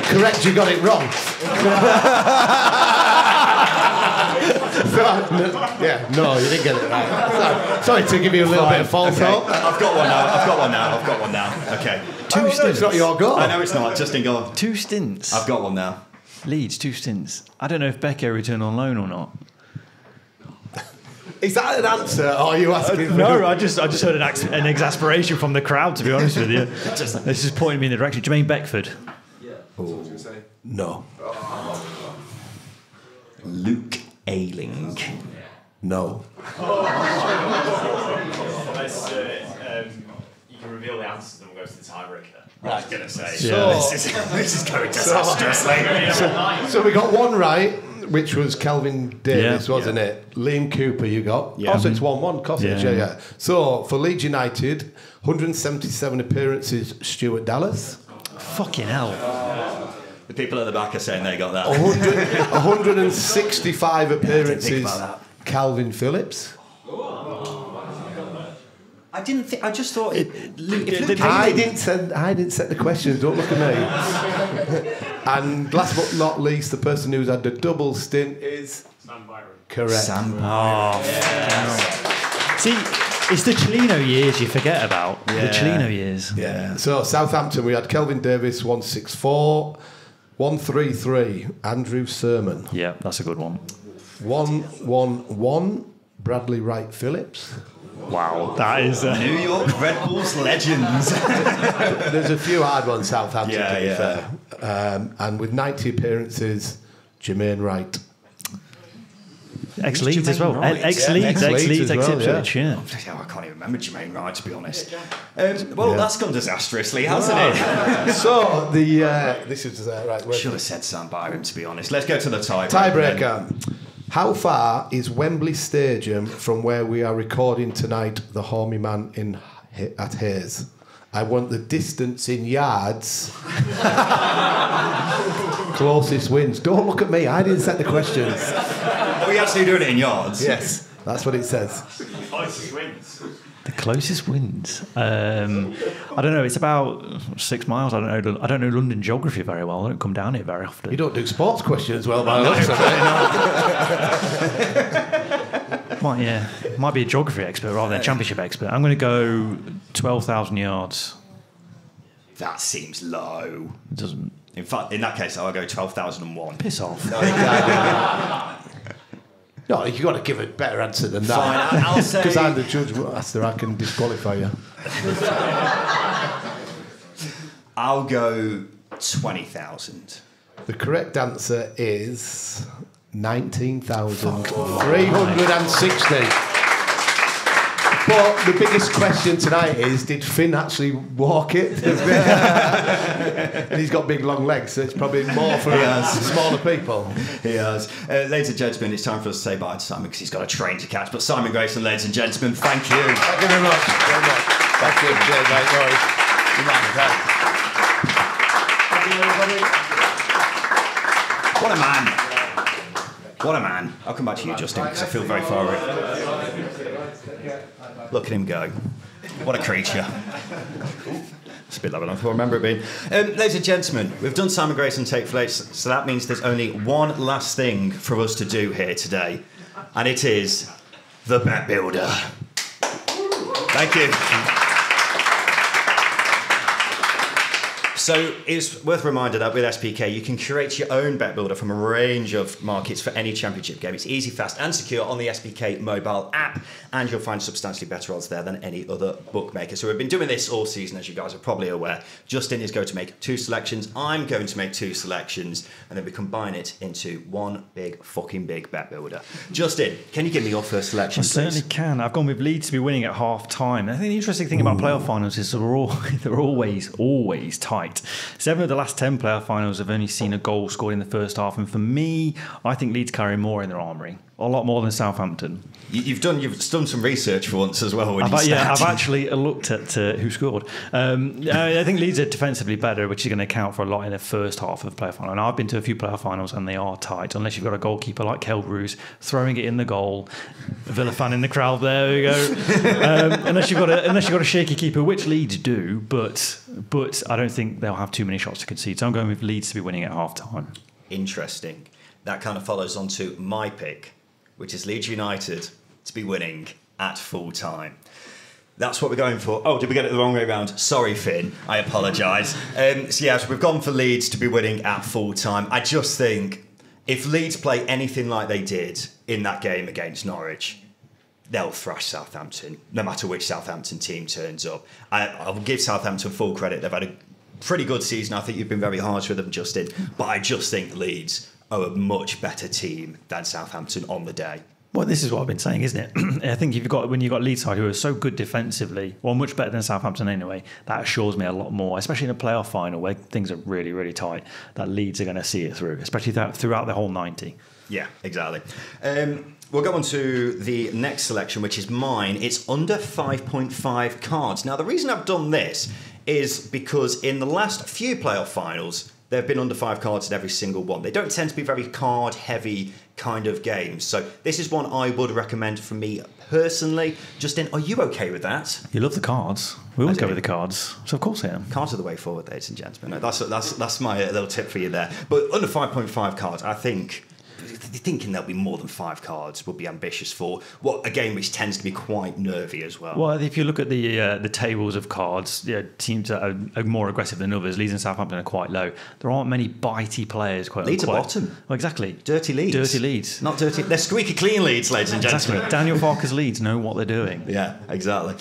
Correct. You got it wrong. No, you didn't get it right. Sorry to give you a little bit of false hope. I've got one now. Okay. 2 stints. It's not your goal. I know it's not. Justin, go on. 2 stints. I've got one now. Leeds, 2 stints. I don't know if Becco returned on loan or not. Is that an answer, or are you asking? No, I just heard an exasperation from the crowd. To be honest with you, this is pointing me in the direction. Jermaine Beckford. Yeah. That's what I was going to say. No. Luke Ayling. No. You can reveal the answers and we'll go to the tiebreaker. I was going to say, Yeah. this is going disastrously. So we got one right, which was Kelvin Davis, wasn't it? Liam Cooper, you got. Yeah. Also, it's 1-1, Cottage, Yeah. yeah. So for Leeds United, 177 appearances, Stuart Dallas. Fucking hell. The people at the back are saying they got that. 165 appearances, about that. Calvin Phillips. I didn't think. I just thought. I didn't set the questions. Don't look at me. And last but not least, the person who's had the double stint is Sam Byron. correct. See, it's the Chilino years you forget about. The Yeah. Chilino years. Yeah. So Southampton, we had Kelvin Davis 164, 133 Andrew Sermon, Yeah, that's a good one. 111 Bradley Wright Phillips. Wow, that is. New York Red Bulls legends. There's a few hard ones Southampton Yeah, to be yeah. fair. And with 90 appearances, Jermaine Wright. Ex-Leeds as well. Jermaine Wright. Ex-Leeds, Yeah, ex-Leeds, ex-Leeds as well, ex-Ipswich, yeah. I can't even remember Jermaine Wright, to be honest. Well, that's gone disastrously, hasn't it? So this is right. Should have said Sam Byron, to be honest. Let's go to the tiebreaker. Tiebreaker. How far is Wembley Stadium from where we are recording tonight, the Hormy Man at Hayes? I want the distance in yards. Closest wins. Don't look at me. I didn't set the questions. Are we actually doing it in yards? Yes, that's what it says. Closest wins. The closest wins. I don't know. It's about 6 miles. I don't know London geography very well. I don't come down here very often. You don't do sports questions well, by the looks of it. Might be a geography expert rather than a championship expert. I'm going to go 12,000 yards. That seems low. It doesn't In fact, in that case, I'll go 12,001. piss off. No, you've got to give a better answer than that. Fine, I'll say... Because I'm the judge, Master, I can disqualify you. I'll go 20,000. The correct answer is 19,360. But the biggest question tonight is, did Finn actually walk it? And he's got big long legs, so it's probably more for smaller people. He has. Ladies and gentlemen, it's time for us to say bye to Simon because he's got a train to catch. But Simon Grayson, ladies and gentlemen, thank you. Thank you very much. Thank you. Cheers, mate. No worries. Good night. Thank you, everybody. What a man. What a man. I'll come back to you, Justin, because I feel very far away. Look at him go. What a creature. It's a bit lower than I remember it being. Ladies and gentlemen, we've done Simon Grayson Take Flights, so that means there's only one last thing for us to do here today, and it is the Bet Builder. Thank you. So it's worth a reminder that with SPK you can create your own bet builder from a range of markets for any championship game. It's easy, fast and secure on the SPK mobile app, and you'll find substantially better odds there than any other bookmaker. So we've been doing this all season, as you guys are probably aware. Justin is going to make 2 selections, I'm going to make 2 selections, and then we combine it into one big bet builder. Justin, can you give me your first selection, I certainly please? can. I've gone with Leeds to be winning at half time. I think the interesting thing about playoff finals is they're always tight. 7 of the last 10 playoff finals have only seen a goal scored in the first half, and for me, I think Leeds carry more in their armoury. A lot more than Southampton. You've done some research for once as well. I've actually looked at who scored. I think Leeds are defensively better, which is going to count for a lot in the first half of the playoff final. And I've been to a few playoff finals, and they are tight. Unless you've got a goalkeeper like Kelbrews throwing it in the goal, a Villa fan in the crowd. There we go. Unless you've got a shaky keeper, which Leeds do, but I don't think they'll have too many shots to concede. So I'm going with Leeds to be winning at half time. Interesting. That kind of follows on to my pick, which is Leeds United to be winning at full time. That's what we're going for. Oh, did we get it the wrong way around? Sorry, Finn. I apologise. So yes, we've gone for Leeds to be winning at full time. I just think if Leeds play anything like they did in that game against Norwich, they'll thrash Southampton, no matter which Southampton team turns up. I will give Southampton full credit. They've had a pretty good season. I think you've been very harsh with them, Justin. But I just think Leeds are a much better team than Southampton on the day. Well, this is what I've been saying, isn't it? I think when you've got Leeds side who are so good defensively, or much better than Southampton anyway, that assures me a lot more, especially in a playoff final where things are really, really tight, that Leeds are going to see it through, especially throughout the whole 90. Yeah, exactly. We'll go on to the next selection, which is mine. It's under 5.5 cards. Now, the reason I've done this is because in the last few playoff finals, there have been under 5 cards in every single one. They don't tend to be very card-heavy kind of games. So this is one I would recommend for me personally. Justin, are you okay with that? You love the cards. We always go with the cards. So of course I am. Cards are the way forward, ladies and gentlemen. That's my little tip for you there. But under 5.5 cards, I think thinking there'll be more than 5 cards would be ambitious for what a game which tends to be quite nervy as well. Well, if you look at the tables of cards, teams that are more aggressive than others. Leeds and Southampton are quite low. There aren't many bitey players. Leeds are bottom. Well, exactly. Dirty Leeds. Dirty Leeds. Not dirty. They're squeaky clean Leeds, ladies and gentlemen. Exactly. Daniel Farke's Leeds know what they're doing. Yeah, exactly.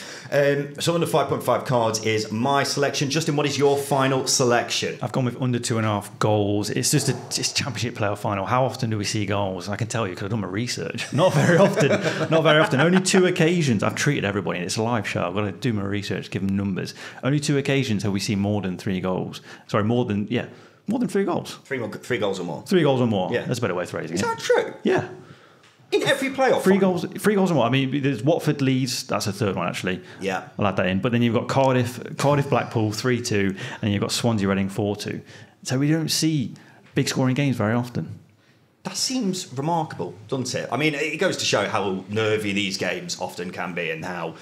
So under 5.5 cards is my selection. Justin, what is your final selection? I've gone with under 2.5 goals. It's just it's championship playoff final. How often do we see goals? I can tell you because I've done my research. Not very often. Not very often. Only 2 occasions. I've treated everybody. It's a live show. I've got to do my research, give them numbers. Only 2 occasions have we seen more than 3 goals. Sorry, more than 3 goals. 3 goals or more. 3 goals or more. Yeah. That's a better way of phrasing it. Is that true? Yeah. In every playoff. 3 goals or more. I mean, there's Watford, Leeds. That's the third one, actually. Yeah. I'll add that in. But then you've got Cardiff, Blackpool 3-2, and you've got Swansea, Reading 4-2. So we don't see big scoring games very often. That seems remarkable, doesn't it? I mean, it goes to show how nervy these games often can be, and how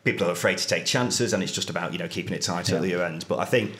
people are afraid to take chances, and it's just about keeping it tight till the end. But I think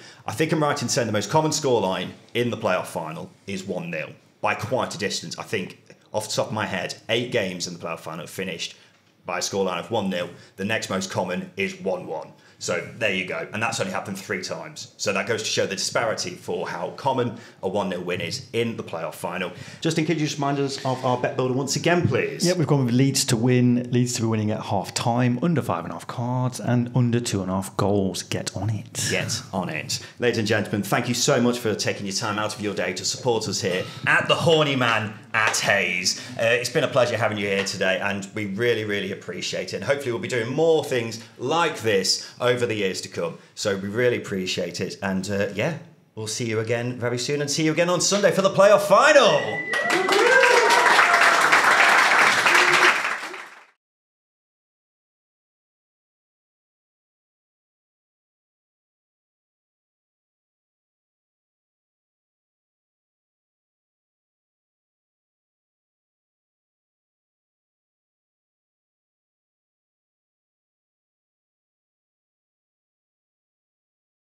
I'm right in saying the most common scoreline in the playoff final is 1-0 by quite a distance. I think off the top of my head, 8 games in the playoff final finished by a scoreline of 1-0. The next most common is 1-1. So there you go. And that's only happened 3 times. So that goes to show the disparity for how common a 1-0 win is in the playoff final. Justin, could you just remind us of our bet builder once again, please? Yeah, we've gone with Leeds to win. Leeds to be winning at half time, under 5.5 cards, and under 2.5 goals. Get on it. Get on it. Ladies and gentlemen, thank you so much for taking your time out of your day to support us here at the Horny Man at Hayes. It's been a pleasure having you here today, and we really, really appreciate it. And hopefully we'll be doing more things like this over the years to come. So we really appreciate it. And we'll see you again very soon, and see you again on Sunday for the playoff final.